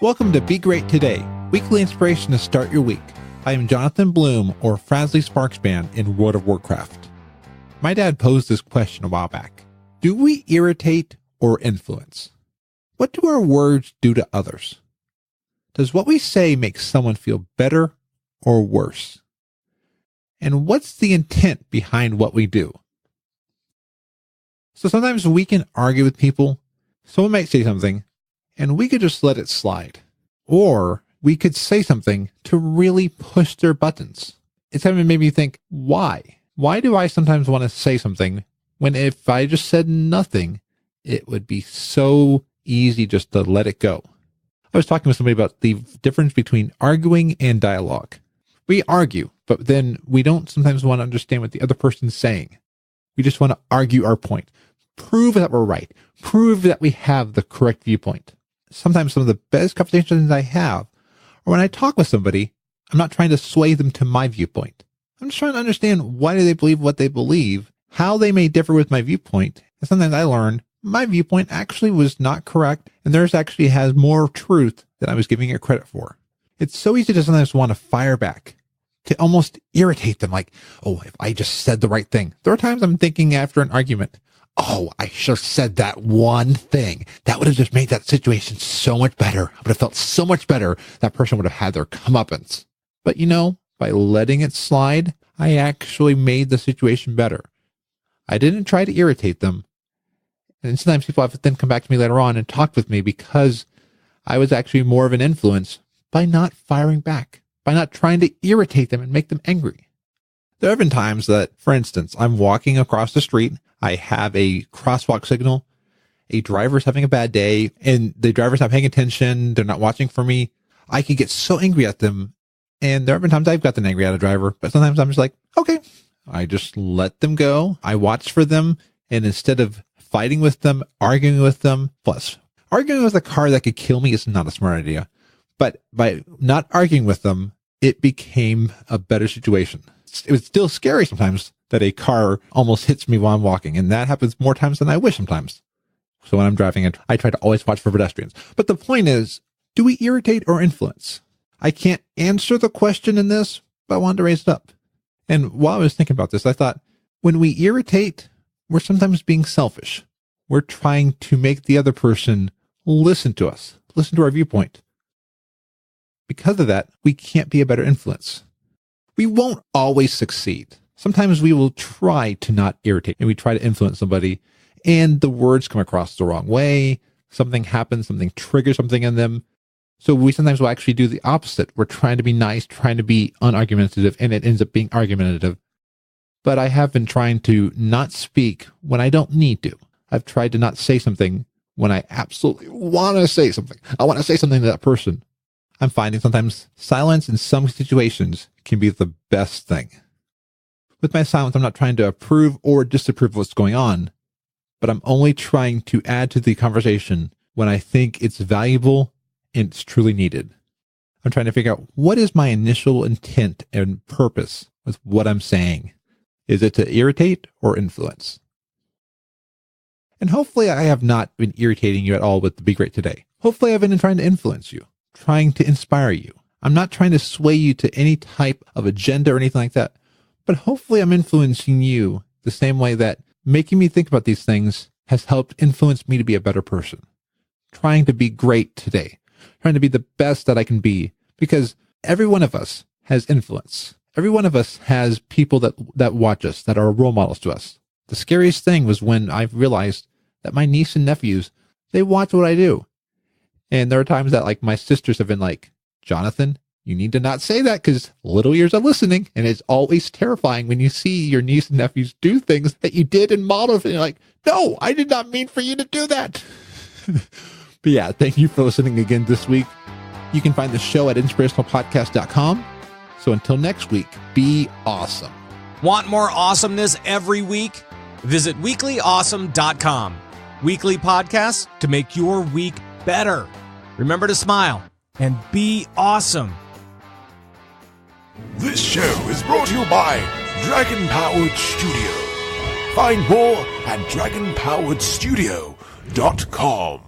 Welcome to Be Great Today, weekly inspiration to start your week. I am Jonathan Bloom, or Frasley Sparksman in World of Warcraft. My dad posed this question a while back. Do we irritate or influence? What do our words do to others? Does what we say make someone feel better or worse? And what's the intent behind what we do? So sometimes we can argue with people. Someone might say something, and we could just let it slide. Or we could say something to really push their buttons. It's having made me think, why? Why do I sometimes want to say something when if I just said nothing, it would be so easy just to let it go? I was talking with somebody about the difference between arguing and dialogue. We argue, but then we don't sometimes want to understand what the other person's saying. We just want to argue our point. Prove that we're right. Prove that we have the correct viewpoint. Sometimes some of the best conversations I have are when I talk with somebody, I'm not trying to sway them to my viewpoint. I'm just trying to understand why do they believe what they believe, how they may differ with my viewpoint. And sometimes I learn my viewpoint actually was not correct, and theirs actually has more truth than I was giving it credit for. It's so easy to sometimes want to fire back, to almost irritate them like, oh, if I just said the right thing. There are times I'm thinking after an argument, oh, I should have said that one thing. That would have just made that situation so much better. I would have felt so much better. That person would have had their comeuppance. But by letting it slide, I actually made the situation better. I didn't try to irritate them. And sometimes people have then come back to me later on and talked with me because I was actually more of an influence by not firing back, by not trying to irritate them and make them angry. There have been times that, for instance, I'm walking across the street. I have a crosswalk signal. A driver's having a bad day and the driver's not paying attention. They're not watching for me. I can get so angry at them. And there have been times I've gotten angry at a driver, but sometimes I'm just like, okay, I just let them go. I watch for them. And instead of fighting with them, arguing with them, plus arguing with a car that could kill me is not a smart idea. But by not arguing with them, it became a better situation. It was still scary sometimes that a car almost hits me while I'm walking. And that happens more times than I wish sometimes. So when I'm driving, I try to always watch for pedestrians. But the point is, do we irritate or influence? I can't answer the question in this, but I wanted to raise it up. And while I was thinking about this, I thought, when we irritate, we're sometimes being selfish. We're trying to make the other person listen to us, listen to our viewpoint. Because of that, we can't be a better influence. We won't always succeed. Sometimes we will try to not irritate and we try to influence somebody and the words come across the wrong way. Something happens, something triggers something in them. So we sometimes will actually do the opposite. We're trying to be nice, trying to be unargumentative, and it ends up being argumentative. But I have been trying to not speak when I don't need to. I've tried to not say something when I absolutely want to say something. I want to say something to that person. I'm finding sometimes silence in some situations can be the best thing. With my silence, I'm not trying to approve or disapprove of what's going on, but I'm only trying to add to the conversation when I think it's valuable and it's truly needed. I'm trying to figure out what is my initial intent and purpose with what I'm saying. Is it to irritate or influence? And hopefully I have not been irritating you at all with the Be Great Today. Hopefully I've been trying to influence you, trying to inspire you. I'm not trying to sway you to any type of agenda or anything like that. But hopefully I'm influencing you the same way that making me think about these things has helped influence me to be a better person. Trying to be great today. Trying to be the best that I can be. Because every one of us has influence. Every one of us has people that watch us, that are role models to us. The scariest thing was when I realized that my niece and nephews, they watch what I do. And there are times that my sisters have been like, Jonathan, you need to not say that because little ears are listening. And it's always terrifying when you see your niece and nephews do things that you did and modeled. And you're like, no, I did not mean for you to do that. But yeah, thank you for listening again this week. You can find the show at inspirationalpodcast.com. So until next week, be awesome. Want more awesomeness every week? Visit weeklyawesome.com. Weekly podcasts to make your week better. Remember to smile and be awesome. This show is brought to you by Dragon Powered Studio. Find more at dragonpoweredstudio.com.